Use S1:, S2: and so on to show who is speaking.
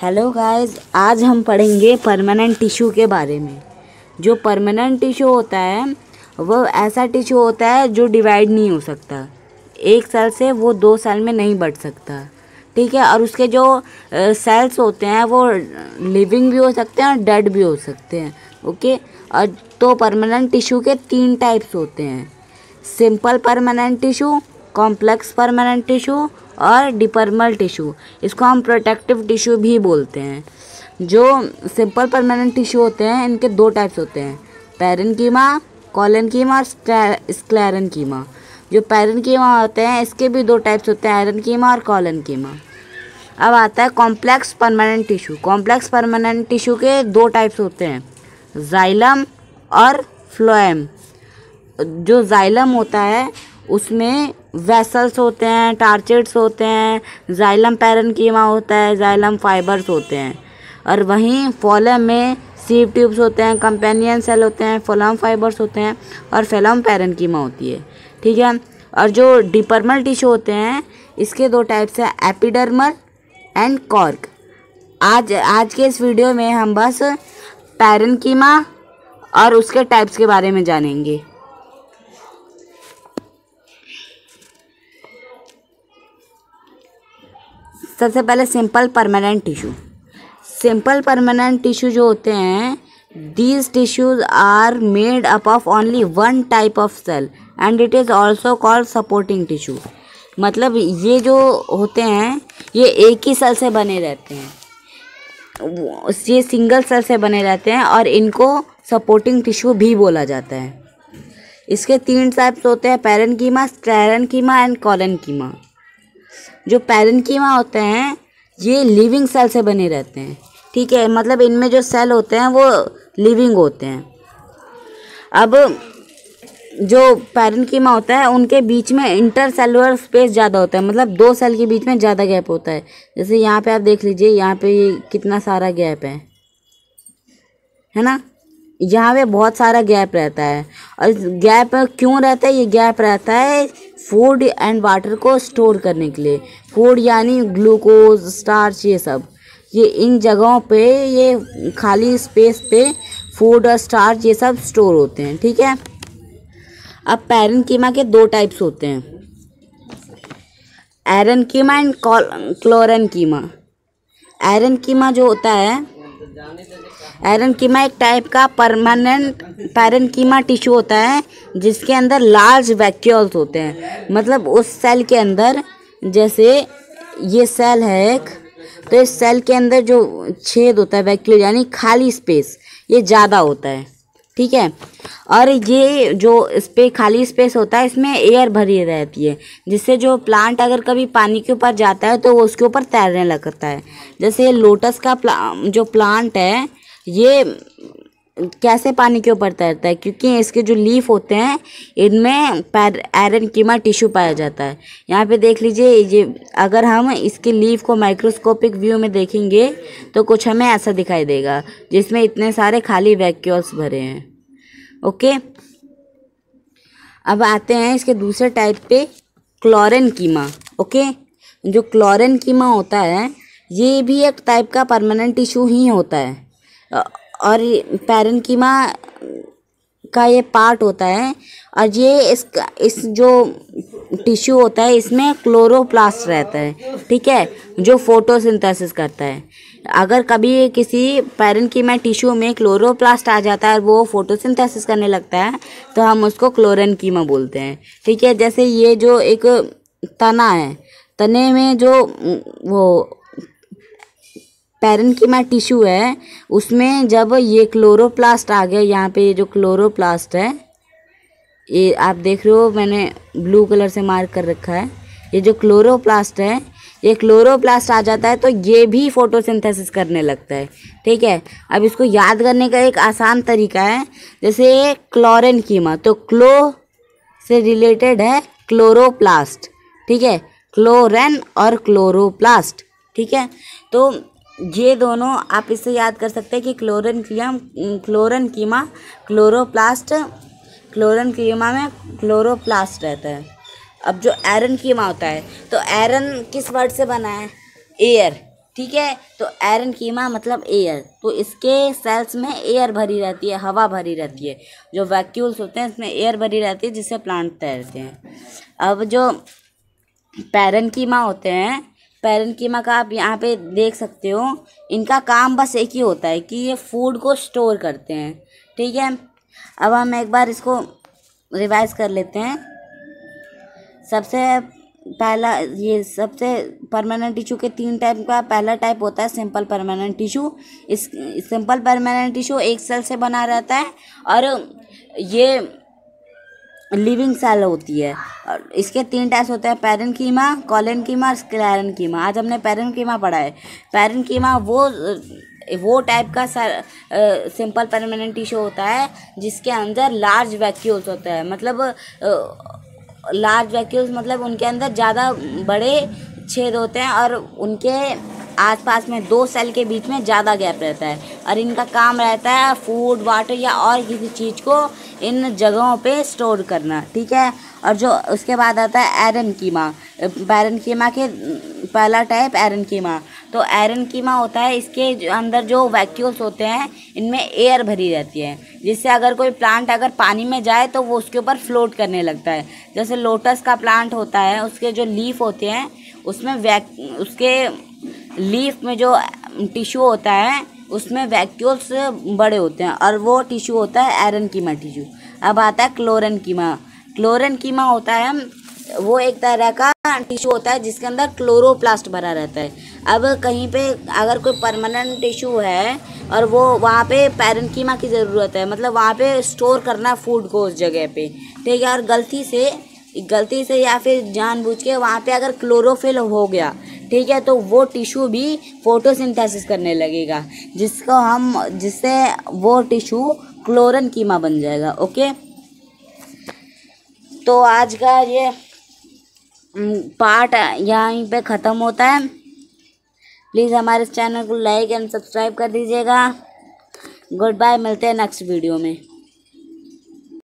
S1: Hello guys, आज हम पढ़ेंगे परमानेंट टिश्यू के बारे में। जो परमानेंट टिश्यू होता है वो ऐसा टिश्यू होता है जो डिवाइड नहीं हो सकता। एक सेल से वो दो सेल में नहीं बढ़ सकता, ठीक है। और उसके जो सेल्स होते हैं वो लिविंग भी हो सकते हैं और डेड भी हो सकते हैं, ओके। और तो परमानेंट टिश्यू के 3 टाइप्स होते हैं: simple permanent tissue, complex permanent tissue और डिपर्मल टिश्यू। इसको हम प्रोटेक्टिव टिश्यू भी बोलते हैं। जो सिंपल परमानेंट टिश्यू होते हैं इनके 2 टाइप्स होते हैं: पैरेन्कीमा, कोलेन्कीमा और स्क्लेरेन्कीमा। जो पैरेन्कीमा होते हैं इसके भी 2 टाइप्स होते हैं: एरेन्कीमा और कोलेन्कीमा। अब आता है complex permanent tissue. Complex permanent tissue के 2 टाइप्स होते हैं: जाइलम और फ्लोएम। जो जाइलम होता है उसमें वेसल्स होते हैं, टार्चेट्स होते हैं, जाइलम पैरेन्कीमा होता है, जाइलम फाइबर्स होते हैं। और वहीं फोलम में सीव ट्यूब्स होते हैं, कंपेनियन सेल होते हैं, फोलम फाइबर्स होते हैं और फेलम पैरेन्कीमा होती है, ठीक है। और जो डिपर्मल टिश्यू होते हैं इसके 2 टाइप्स हैं: एपिडर्मल एंड कॉर्क। आज के इस वीडियो में हम बस पैरेन्कीमा और उसके टाइप्स के बारे में जानेंगे। सबसे पहले simple permanent tissue. Simple permanent tissue जो होते हैं, these tissues are made up of only 1 type of cell and it is also called supporting tissue. मतलब ये जो होते हैं ये एक ही सेल से बने रहते हैं, ये सिंगल सेल से बने रहते हैं और इनको सपोर्टिंग टिश्यू भी बोला जाता है। इसके 3 टाइप्स होते हैं: पैरेन्कीमा, स्क्लेरेन्कीमा एंड कोलेन्कीमा। जो पैरेन्कीमा होते हैं ये लिविंग सेल से बने रहते हैं, ठीक है। मतलब इनमें जो सेल होते हैं वो लिविंग होते हैं। अब जो पैरेन्कीमा होता है उनके बीच में इंटरसेलुलर स्पेस ज़्यादा होता है, मतलब 2 सेल के बीच में ज़्यादा गैप होता है। जैसे यहाँ पे आप देख लीजिए, यहाँ पे ये कितना सारा गैप है ना। यहाँ पे बहुत सारा गैप रहता है। और गैप क्यों रहता है? ये गैप रहता है फूड एंड वाटर को स्टोर करने के लिए। फूड यानी ग्लूकोज, स्टार्च, ये सब ये इन जगहों पे, ये खाली स्पेस पे फूड और स्टार्च ये सब स्टोर होते हैं, ठीक है। अब पैरेन्कीमा के 2 टाइप्स होते हैं: एरेन्कीमा एंड क्लोरेन्कीमा। एरेन्कीमा जो होता है, एरेन्कीमा एक टाइप का परमानेंट पैरेन्कीमा टिश्यू होता है जिसके अंदर लार्ज वैक्यूल्स होते हैं। मतलब उस सेल के अंदर, जैसे ये सेल है एक, तो इस सेल के अंदर जो छेद होता है, वैक्यूल यानी खाली स्पेस, ये ज़्यादा होता है, ठीक है। और ये जो इस पे खाली स्पेस होता है इसमें एयर भरी रहती है, जिससे जो प्लांट अगर कभी पानी के ऊपर जाता है तो वो उसके ऊपर तैरने लगता है। जैसे ये लोटस का जो प्लांट है ये कैसे पानी के ऊपर तैरता है? क्योंकि इसके जो लीफ होते हैं इनमें एरेन्कीमा टिश्यू पाया जाता है। यहाँ पे देख लीजिए, ये अगर हम इसके लीफ को माइक्रोस्कोपिक व्यू में देखेंगे तो कुछ हमें ऐसा दिखाई देगा जिसमें इतने सारे खाली वैक्यूल्स भरे हैं, ओके। अब आते हैं इसके दूसरे टाइप पे, क्लोरेन्कीमा, ओके। जो क्लोरेन्कीमा होता है ये भी एक टाइप का परमानेंट टिश्यू ही होता है और पैरेन्कीमा का ये पार्ट होता है। और ये इस जो टिश्यू होता है इसमें क्लोरोप्लास्ट रहता है, ठीक है, जो फोटोसिंथेसिस करता है। अगर कभी किसी पैरेन्कीमा टिश्यू में क्लोरोप्लास्ट आ जाता है और वो फोटोसिंथेसिस करने लगता है तो हम उसको क्लोरेन्कीमा बोलते हैं, ठीक है। जैसे ये जो एक तना है, तने में जो वो पैरेन्कीमा टिश्यू है उसमें जब ये क्लोरोप्लास्ट आ गया, यहाँ पे ये जो क्लोरोप्लास्ट है, ये आप देख रहे हो मैंने ब्लू कलर से मार्क कर रखा है, ये जो क्लोरोप्लास्ट है, ये क्लोरोप्लास्ट आ जाता है तो ये भी फोटोसिंथेसिस करने लगता है, ठीक है। अब इसको याद करने का एक आसान तरीका है, जैसे क्लोरेन्कीमा, तो क्लो से रिलेटेड है क्लोरोप्लास्ट, ठीक है, क्लोरेन और क्लोरोप्लास्ट, ठीक है। तो ये दोनों आप इससे याद कर सकते हैं कि क्लोरेन्कीमा क्लोरेन्कीमा में क्लोरोप्लास्ट रहता है। अब जो एरेन्कीमा होता है, तो एरन किस वर्ड से बना है? एयर, ठीक है। तो एरेनकीमा मतलब एयर, तो इसके सेल्स में एयर भरी रहती है, हवा भरी रहती है। जो वैक्यूल्स होते हैं इसमें एयर भरी रहती है जिससे प्लांट तैरते हैं। अब जो पैरेन्कीमा होते हैं, पैरेन्कीमा का आप यहाँ पे देख सकते हो, इनका काम बस एक ही होता है कि ये फूड को स्टोर करते हैं। ठीक है, अब हम एक बार इसको रिवाइज कर लेते हैं। सबसे पहला, ये सबसे परमानेंट टिश्यू के 3 टाइप का पहला टाइप होता है सिंपल परमानेंट टिश्यू। इस सिंपल परमानेंट टिश्यू एक सेल से बना रहता है और ये लिविंग सेल होती है। और इसके 3 टाइप्स होते हैं, पैरेन्कीमा, कोलेन्कीमा और स्क्लेरेन्कीमा। आज हमने पैरेन्कीमा पढ़ा है। पैरेन्कीमा वो टाइप का सिंपल परमानेंट टिश्यू होता है जिसके अंदर लार्ज वैक्यूल्स होता है। मतलब लार्ज वैक्यूल्स मतलब उनके अंदर ज़्यादा बड़े छेद होते हैं और उनके आसपास में 2 सेल के बीच में ज़्यादा गैप रहता है और इनका काम रहता है फूड, वाटर या और किसी चीज़ को इन जगहों पे स्टोर करना। ठीक है, और जो उसके बाद आता है एरेन्कीमा। पैरेन्कीमा के पहला टाइप एरेन्कीमा। तो एरेन्कीमा होता है, इसके अंदर जो वैक्यूल्स होते हैं इनमें एयर भरी रहती है, जिससे अगर कोई प्लांट अगर पानी में जाए तो वो उसके ऊपर फ्लोट करने लगता है। जैसे लोटस का प्लांट होता है, उसके जो लीफ होते हैं उसमें उसके लीफ में जो टिश्यू होता है उसमें वैक्यूल्स बड़े होते हैं और वो टिश्यू होता है एरेन्कीमा टिश्यू। अब आता है क्लोरेन्कीमा। क्लोरेन्कीमा होता है, वो एक तरह का टिश्यू होता है जिसके अंदर क्लोरोप्लास्ट भरा रहता है। अब कहीं पे अगर कोई परमानेंट टिश्यू है और वो वहाँ पे पैरेन्कीमा की ज़रूरत है, मतलब वहाँ पे स्टोर करना फूड को उस जगह पे। ठीक है, और गलती से या फिर जानबूझ के वहाँ पे अगर क्लोरोफिल हो गया, ठीक है, तो वो टिश्यू भी फोटोसिंथेसिस करने लगेगा जिससे वो टिश्यू क्लोरेन्कीमा बन जाएगा। ओके, तो आज का ये पार्ट यहीं पे ख़त्म होता है। प्लीज़ हमारे चैनल को लाइक एंड सब्सक्राइब कर दीजिएगा। गुड बाय, मिलते हैं नेक्स्ट वीडियो में।